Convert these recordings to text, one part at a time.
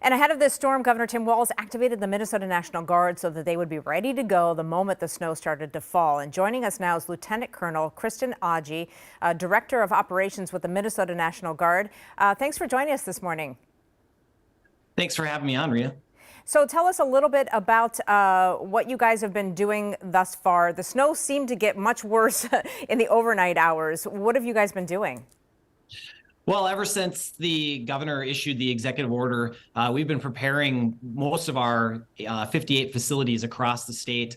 And ahead of this storm, Governor Tim Walz activated the Minnesota National Guard so that they would be ready to go the moment the snow started to fall. And joining us now is Lieutenant Colonel Kristen Agee, Director of Operations with the Minnesota National Guard. Thanks for joining us this morning. Thanks for having me on, Rita. So tell us a little bit about what you guys have been doing thus far. The snow seemed to get much worse in the overnight hours. What have you guys been doing? Well, ever since the governor issued the executive order, we've been preparing most of our 58 facilities across the state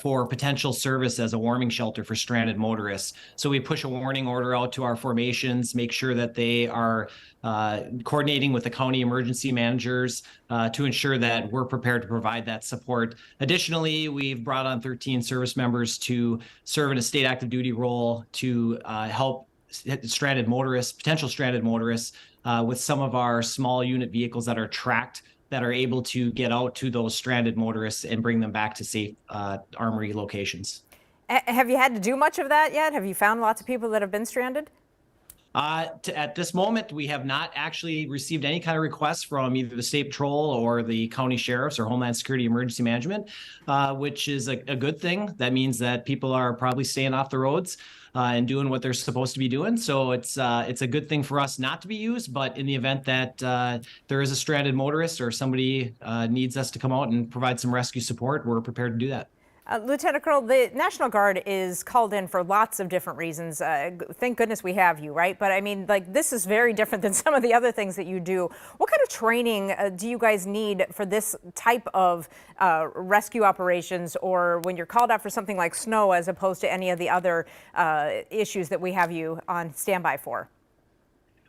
for potential service as a warming shelter for stranded motorists. So we push a warning order out to our formations, make sure that they are coordinating with the county emergency managers to ensure that we're prepared to provide that support. Additionally, we've brought on 13 service members to serve in a state active duty role to help stranded motorists, potential stranded motorists, with some of our small unit vehicles that are tracked, that are able to get out to those stranded motorists and bring them back to safe armory locations. Have you had to do much of that yet? Have you found lots of people that have been stranded? At this moment, we have not actually received any kind of requests from either the State Patrol or the county sheriffs or Homeland Security Emergency Management, which is a good thing. That means that people are probably staying off the roads and doing what they're supposed to be doing. So it's a good thing for us not to be used. But in the event that there is a stranded motorist or somebody needs us to come out and provide some rescue support, we're prepared to do that. Lieutenant Colonel, the National Guard is called in for lots of different reasons. Thank goodness we have you, right? But I mean, like, this is very different than some of the other things that you do. What kind of training do you guys need for this type of rescue operations, or when you're called out for something like snow, as opposed to any of the other issues that we have you on standby for?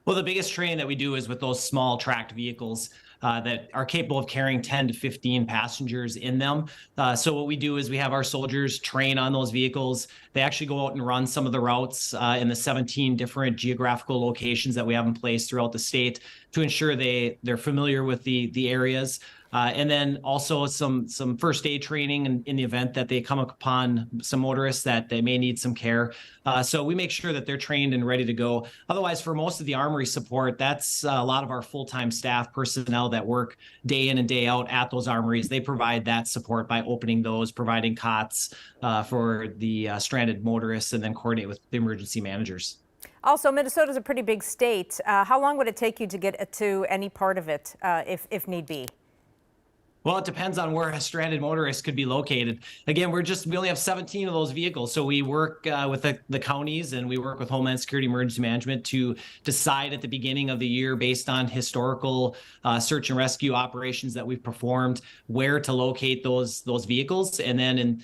Well, the biggest training that we do is with those small tracked vehicles that are capable of carrying 10 to 15 passengers in them. So what we do is we have our soldiers train on those vehicles. They actually go out and run some of the routes in the 17 different geographical locations that we have in place throughout the state to ensure they're familiar with the areas. And then also some first aid training in the event that they come upon some motorists that they may need some care. So we make sure that they're trained and ready to go. Otherwise, for most of the armory support, that's a lot of our full-time staff personnel that work day in and day out at those armories. They provide that support by opening those, providing cots for the stranded motorists, and then coordinate with the emergency managers. Also, Minnesota's a pretty big state. How long would it take you to get to any part of it, if need be? Well, it depends on where a stranded motorist could be located. Again, we only have 17 of those vehicles. So we work with the counties, and we work with Homeland Security Emergency Management to decide at the beginning of the year, based on historical search and rescue operations that we've performed, where to locate those vehicles. And then in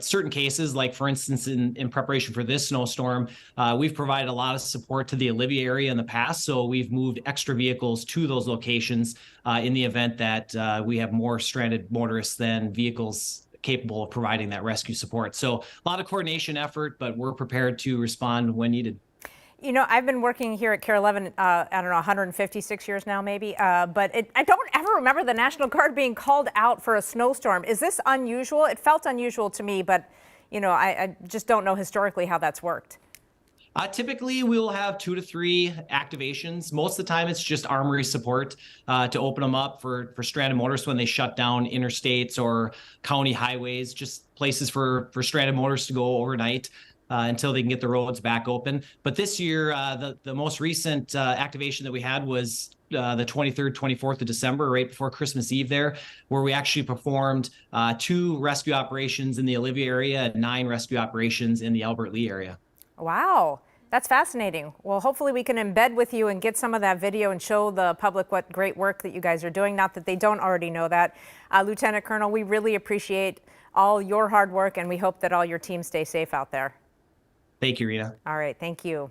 certain cases, like for instance, in preparation for this snowstorm, we've provided a lot of support to the Olivia area in the past. So we've moved extra vehicles to those locations in the event that we have more stranded motorists than vehicles capable of providing that rescue support. So a lot of coordination effort, but we're prepared to respond when needed. You know, I've been working here at KARE 11, I don't know, 156 years now, maybe, but I don't ever remember the National Guard being called out for a snowstorm. Is this unusual? It felt unusual to me, but, I just don't know historically how that's worked. Typically, we'll have 2 to 3 activations. Most of the time, it's just armory support to open them up for stranded motorists when they shut down interstates or county highways, just places for stranded motorists to go overnight until they can get the roads back open. But this year, the most recent activation that we had was the 23rd, 24th of December, right before Christmas Eve there, where we actually performed 2 rescue operations in the Olivia area and 9 rescue operations in the Albert Lea area. Wow. That's fascinating. Well, hopefully we can embed with you and get some of that video and show the public what great work that you guys are doing. Not that they don't already know that. Lieutenant Colonel, we really appreciate all your hard work, and we hope that all your teams stay safe out there. Thank you, Rita. All right. Thank you.